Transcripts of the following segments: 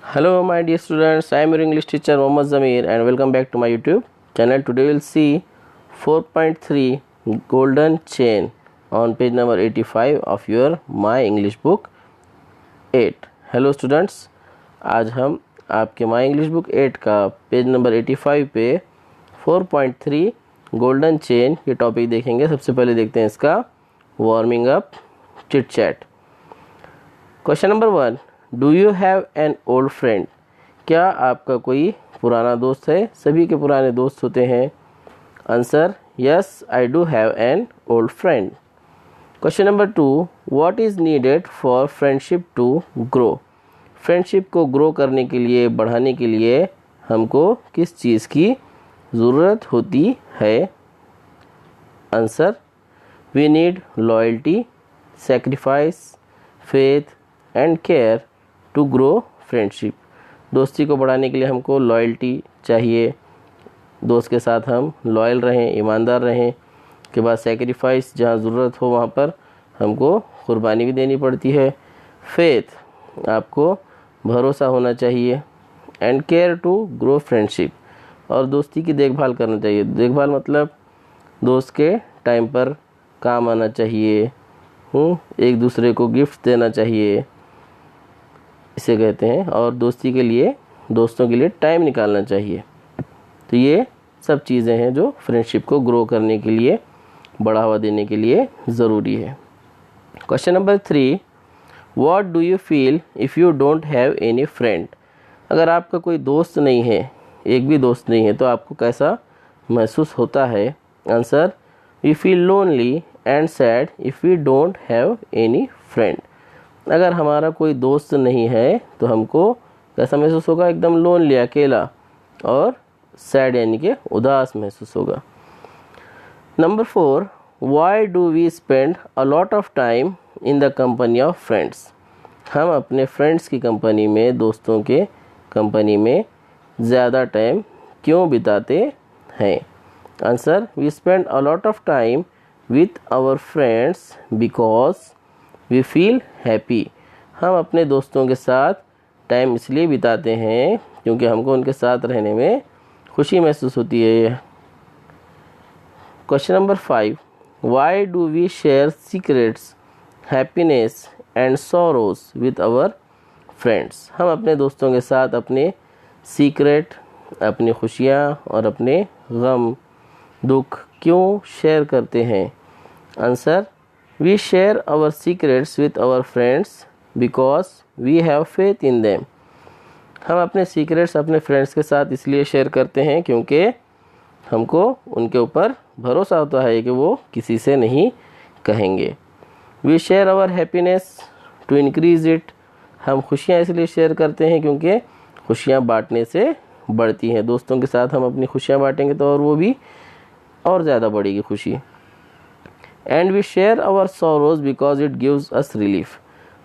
Hello my dear students, I am your English teacher Mohammad Zamir and welcome back to my YouTube channel. Today we will see 4.3 golden chain on page number 85 of your My English book 8. Hello students, आज हम आपके My English book 8 का page number 85 पे 4.3 golden chain ये topic देखेंगे। सबसे पहले देखते हैं इसका warming up chit chat. Question number 1, do you have an old friend? क्या आपका कोई पुराना दोस्त है? सभी के पुराने दोस्त होते हैं। Answer, yes I do have an old friend. Question number 2, what is needed for friendship to grow? Friendship को ग्रो करने के लिए, बढ़ाने के लिए हमको किस चीज़ की ज़रूरत होती है? Answer, we need loyalty, sacrifice, faith and care to grow friendship. दोस्ती को बढ़ाने के लिए हमको लॉयल्टी चाहिए, दोस्त के साथ हम लॉयल रहें, ईमानदार रहें। के बाद सेक्रीफाइस, जहाँ ज़रूरत हो वहाँ पर हमको कुर्बानी भी देनी पड़ती है। फेथ, आपको भरोसा होना चाहिए। And care to grow friendship, और दोस्ती की देखभाल करना चाहिए। देखभाल मतलब दोस्त के टाइम पर काम आना चाहिए, एक दूसरे को गिफ्ट देना चाहिए, इसे कहते हैं। और दोस्ती के लिए, दोस्तों के लिए टाइम निकालना चाहिए। तो ये सब चीज़ें हैं जो फ्रेंडशिप को ग्रो करने के लिए, बढ़ावा देने के लिए ज़रूरी है। Question number 3, what do you feel if you don't have any friend? अगर आपका कोई दोस्त नहीं है, एक भी दोस्त नहीं है, तो आपको कैसा महसूस होता है? Answer, we feel lonely and sad if we don't have any friend. अगर हमारा कोई दोस्त नहीं है तो हमको कैसा महसूस होगा? एकदम लोनली, अकेला, और सैड यानी कि उदास महसूस होगा। Number 4, why do we spend a lot of time in the company of friends? हम अपने फ्रेंड्स की कंपनी में, दोस्तों के कंपनी में ज़्यादा टाइम क्यों बिताते हैं? Answer, we spend a lot of time with our friends because we feel happy. हम अपने दोस्तों के साथ टाइम इसलिए बिताते हैं क्योंकि हमको उनके साथ रहने में खुशी महसूस होती है। Question number 5, why do we share secrets, happiness and sorrows with our friends? हम अपने दोस्तों के साथ अपने सीक्रेट, अपनी खुशियाँ और अपने गम, दुख क्यों शेयर करते हैं? Answer, we share our secrets with our friends because we have faith in them. हम अपने सीक्रेट्स अपने फ्रेंड्स के साथ इसलिए शेयर करते हैं क्योंकि हमको उनके ऊपर भरोसा होता है कि वो किसी से नहीं कहेंगे। We share our happiness to increase it. हम खुशियाँ इसलिए शेयर करते हैं क्योंकि खुशियाँ बांटने से बढ़ती हैं। दोस्तों के साथ हम अपनी खुशियाँ बांटेंगे तो और वो भी और ज़्यादा बढ़ेगी खुशी। And we share our sorrows because it gives us relief.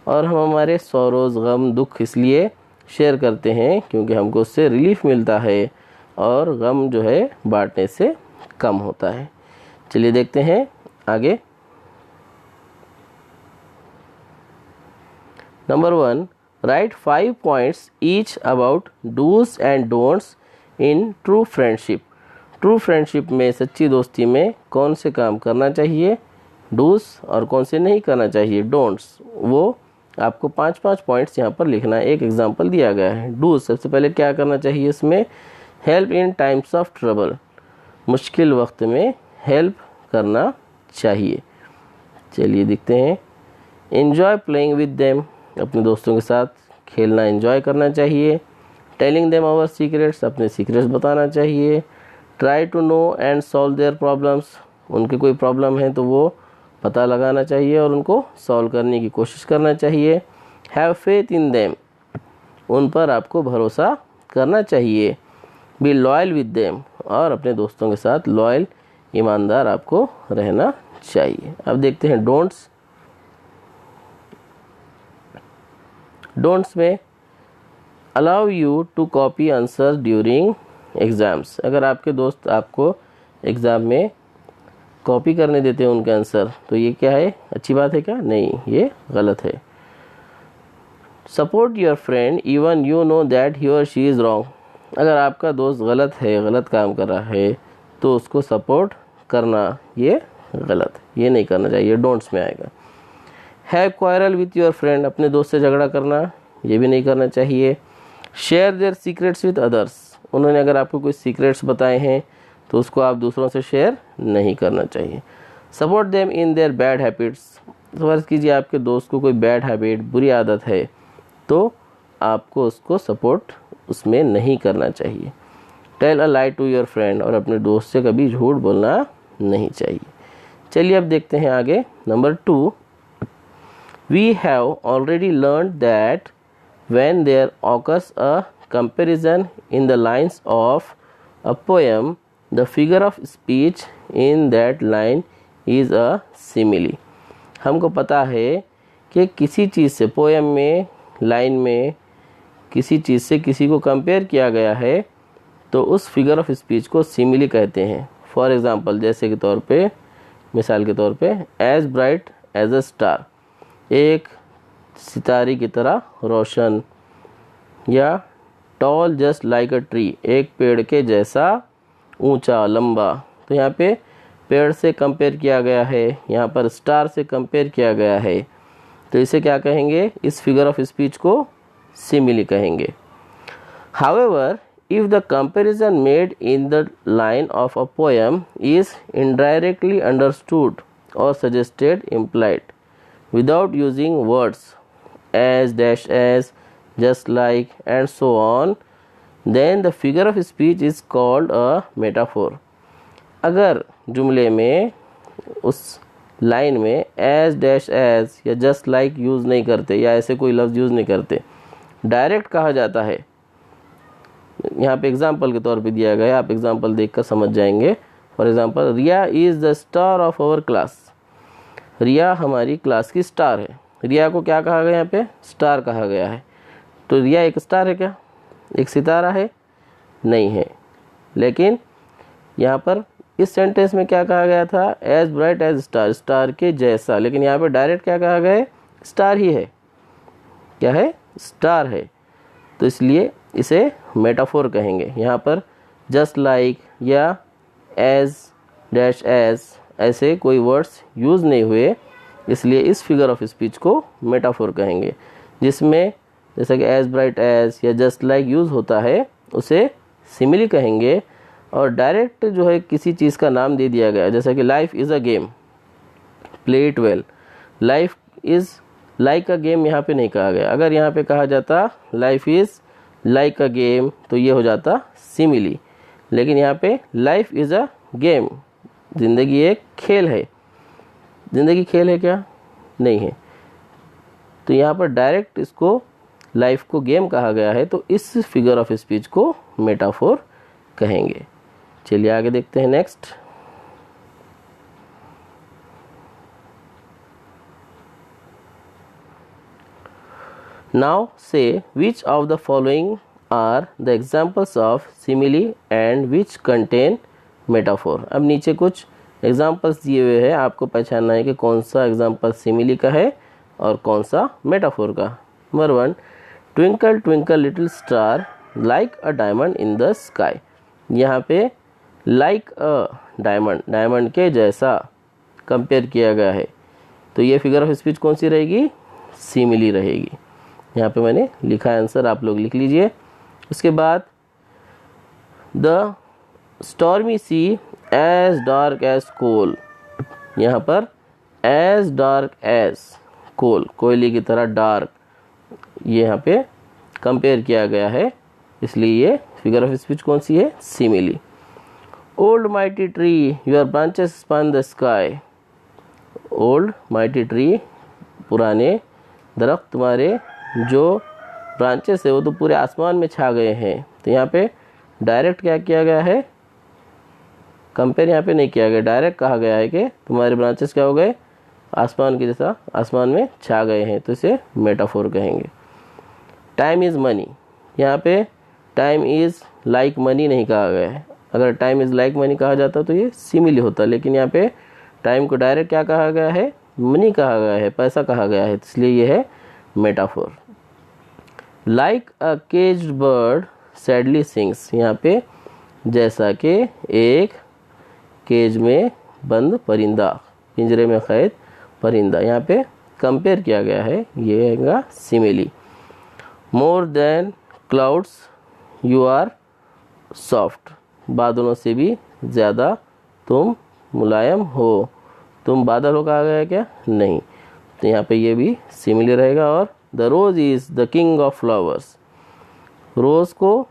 और हम हमारे सॉरोज, गम, दुख इसलिए शेयर करते हैं क्योंकि हमको उससे रिलीफ मिलता है और गम जो है बांटने से कम होता है। चलिए देखते हैं आगे। Number 1, write 5 points each about dos and don'ts in true friendship. True friendship में, सच्ची दोस्ती में कौन से काम करना चाहिए, डूज, और कौन से नहीं करना चाहिए, डोंट्स। वो आपको 5-5 पॉइंट्स यहाँ पर लिखना है। एक एग्जांपल दिया गया है। डूज, सबसे पहले क्या करना चाहिए इसमें? Help in times of trouble, मुश्किल वक्त में हेल्प करना चाहिए। चलिए देखते हैं। एन्जॉय प्लेइंग विद देम, अपने दोस्तों के साथ खेलना, एंजॉय करना चाहिए। टेलिंग देम आवर सीक्रेट्स, अपने सीक्रेट्स बताना चाहिए। Try to know and solve their problems, उनके कोई प्रॉब्लम है तो वो पता लगाना चाहिए और उनको सॉल्व करने की कोशिश करना चाहिए। हैव फेथ इन देम, उन पर आपको भरोसा करना चाहिए। बी लॉयल विद देम, और अपने दोस्तों के साथ लॉयल, ईमानदार आपको रहना चाहिए। अब देखते हैं डोंट्स। डोंट्स में allow you to copy answer during exams. अगर आपके दोस्त आपको एग्ज़ाम में कॉपी करने देते हैं उनके आंसर, तो ये क्या है? अच्छी बात है क्या? नहीं, ये गलत है। Support your friend even you know that he और शी इज़ रॉन्ग। अगर आपका दोस्त गलत है, गलत काम कर रहा है, तो उसको सपोर्ट करना ये गलत है, ये नहीं करना चाहिए, डोंट्स में आएगा। Have quarrel with your friend, अपने दोस्त से झगड़ा करना, ये भी नहीं करना चाहिए। Share their secrets with others, उन्होंने अगर आपको कोई सीक्रेट्स बताए हैं तो उसको आप दूसरों से शेयर नहीं करना चाहिए। Support them in their bad habits, फर्ज कीजिए आपके दोस्त को कोई बैड हैबिट, बुरी आदत है, तो आपको उसको सपोर्ट उसमें नहीं करना चाहिए। Tell a lie to your friend, और अपने दोस्त से कभी झूठ बोलना नहीं चाहिए। चलिए अब देखते हैं आगे। Number 2, we have already learn that when there occurs a comparison in the lines of a poem the figure of speech in that line is a simile. हमको पता है कि किसी चीज़ से, पोएम में, लाइन में किसी चीज़ से किसी को कंपेयर किया गया है तो उस फिगर ऑफ स्पीच को सिमिली कहते हैं। फॉर एग्ज़ाम्पल, जैसे के तौर पे, मिसाल के तौर पे, as bright as a star, एक सितारे की तरह रोशन, या tall just like a tree, एक पेड़ के जैसा ऊंचा, लंबा। तो यहाँ पे पेड़ से कंपेयर किया गया है, यहाँ पर स्टार से कंपेयर किया गया है, तो इसे क्या कहेंगे? इस फिगर ऑफ स्पीच को सिमिली कहेंगे। However, if the comparison made in the line of a poem is indirectly understood or suggested, implied, without using words as, dash as, just like, and so on, then the figure of speech is called a metaphor. अगर जुमले में, उस line में as, dash as या just like use नहीं करते, या ऐसे कोई लफ्ज़ यूज़ नहीं करते, डायरेक्ट कहा जाता है, यहाँ पे एग्जाम्पल के तौर पे दिया गया है, आप एग्जाम्पल देखकर समझ जाएंगे। For example, Riya is the star of our class, Riya हमारी क्लास की स्टार है। रिया को क्या कहा गया? यहाँ पे स्टार कहा गया है। तो रिया एक स्टार है क्या? एक सितारा है? नहीं है। लेकिन यहाँ पर इस सेंटेंस में क्या कहा गया था? As bright as star, star के जैसा। लेकिन यहाँ पे डायरेक्ट क्या कहा गया है? स्टार ही है। क्या है? स्टार है। तो इसलिए इसे मेटाफोर कहेंगे। यहाँ पर जस्ट लाइक या एज, डैश एज, ऐसे कोई वर्ड्स यूज़ नहीं हुए, इसलिए इस फिगर ऑफ स्पीच को मेटाफोर कहेंगे। जिसमें जैसा कि एज ब्राइट एज या जस्ट लाइक यूज़ होता है, उसे सिमिली कहेंगे। और डायरेक्ट जो है किसी चीज़ का नाम दे दिया गया, जैसा कि life is a game, play it well. Life is like a game यहाँ पे नहीं कहा गया। अगर यहाँ पे कहा जाता life is like a game, तो ये हो जाता सिमिली। लेकिन यहाँ पे लाइफ इज़ अ गेम, ज़िंदगी एक खेल है। ज़िंदगी खेल है क्या? नहीं है। तो यहाँ पर डायरेक्ट इसको, लाइफ को गेम कहा गया है, तो इस फिगर ऑफ स्पीच को मेटाफोर कहेंगे। चलिए आगे देखते हैं next. Now say which of the following are the examples of simile and which contain metaphor। अब नीचे कुछ एग्जाम्पल्स दिए हुए हैं, आपको पहचानना है कि कौन सा एग्जाम्पल सिमिली का है और कौन सा मेटाफोर का। Number 1, twinkle twinkle little star like a diamond in the sky. यहाँ पे लाइक अ डायमंड, डायमंड के जैसा कंपेयर किया गया है, तो ये फिगर ऑफ स्पीच कौन सी रहेगी? सिमिली रहेगी। यहाँ पे मैंने लिखा है आंसर, आप लोग लिख लीजिए। उसके बाद the stormy sea as dark as coal, यहाँ पर एज डार्क एज कोल, कोयले की तरह डार्क, ये यहाँ पे कंपेयर किया गया है, इसलिए ये फिगर ऑफ स्पीच कौन सी है? Simile. Old mighty tree your branches span the sky. Old mighty tree, पुराने दरख्त तुम्हारे जो ब्रांचेस है वो तो पूरे आसमान में छा गए हैं। तो यहाँ पे डायरेक्ट क्या किया गया है? कंपेयर यहाँ पे नहीं किया गया, डायरेक्ट कहा गया है कि तुम्हारे ब्रांचेस क्या हो गए? आसमान के जैसा, आसमान में छा गए हैं, तो इसे मेटाफोर कहेंगे। टाइम इज़ मनी, यहाँ पे टाइम इज़ लाइक मनी नहीं कहा गया है। अगर टाइम इज़ लाइक मनी कहा जाता तो ये सिमिली होता, लेकिन यहाँ पे टाइम को डायरेक्ट क्या कहा गया है? मनी कहा गया है, पैसा कहा गया है, इसलिए ये है मेटाफोर। लाइक अ केज्ड बर्ड सैडली सिंग्स, यहाँ पे जैसा कि एक केज में बंद परिंदा, पिंजरे में कैद परिंदा, यहाँ पे कंपेयर किया गया है, ये है simile. More than clouds you are soft, बादलों से भी ज़्यादा तुम मुलायम हो। तुम बादल हो कहा गया है क्या? नहीं, तो यहाँ पे ये भी सिमिली रहेगा। और the rose is the king of flowers, rose को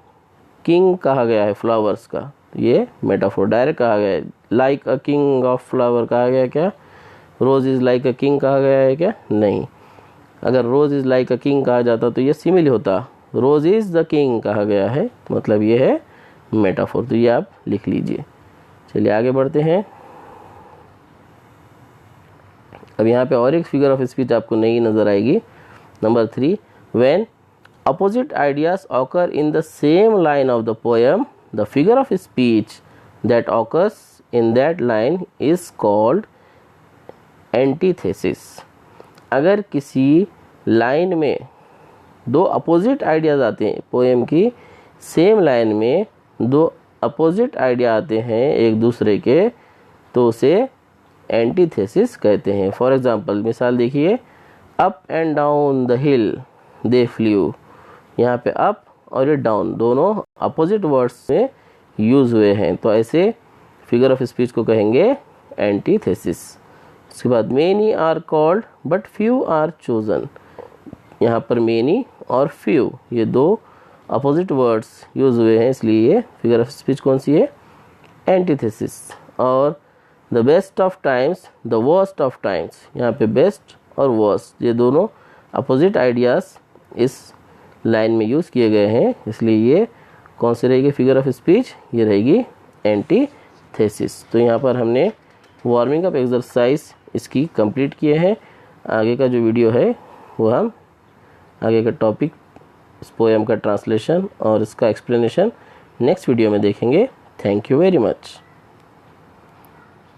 किंग कहा गया है फ्लावर्स का, ये मेटाफोर डायरेक्ट कहा गया है। Like a king of flower कहा गया क्या? रोज इज़ लाइक अ किंग कहा गया है क्या? नहीं, अगर रोज इज़ लाइक अ किंग कहा जाता तो ये सिमिली होता। रोज इज़ द किंग कहा गया है, मतलब ये है मेटाफोर, तो ये आप लिख लीजिए। चलिए आगे बढ़ते हैं। अब यहाँ पे और एक फिगर ऑफ स्पीच आपको नई नज़र आएगी। Number 3, when opposite ideas occur in the same line of the poem, the figure of speech that occurs in that line is called antithesis। अगर किसी लाइन में दो अपोजिट आइडियाज आते हैं, पोएम की सेम लाइन में दो अपोजिट आइडिया आते हैं एक दूसरे के, तो उसे एंटीथेसिस कहते हैं। फॉर एग्जांपल, मिसाल देखिए, up and down the hill they flu, यहाँ पे अप और ये डाउन दोनों अपोजिट वर्ड्स में यूज हुए हैं, तो ऐसे फिगर ऑफ स्पीच को कहेंगे एंटीथेसिस। उसके बाद many are called but few are chosen, यहाँ पर मेनी और फ्यू ये दो अपोजिट वर्ड्स यूज हुए हैं, इसलिए ये फिगर ऑफ स्पीच कौन सी है? एंटीथेसिस। और the best of times the worst of times, यहाँ पे बेस्ट और वर्स्ट ये दोनों अपोजिट आइडियाज इस लाइन में यूज़ किए गए हैं, इसलिए ये कौन सी रहेगी फिगर ऑफ स्पीच? ये रहेगी एंटीथेसिस। तो यहाँ पर हमने वार्मिंग अप एक्सरसाइज इसकी कंप्लीट किए हैं। आगे का जो वीडियो है वो हम आगे का टॉपिक, इस पोएम का ट्रांसलेशन और इसका एक्सप्लेनेशन नेक्स्ट वीडियो में देखेंगे। Thank you very much.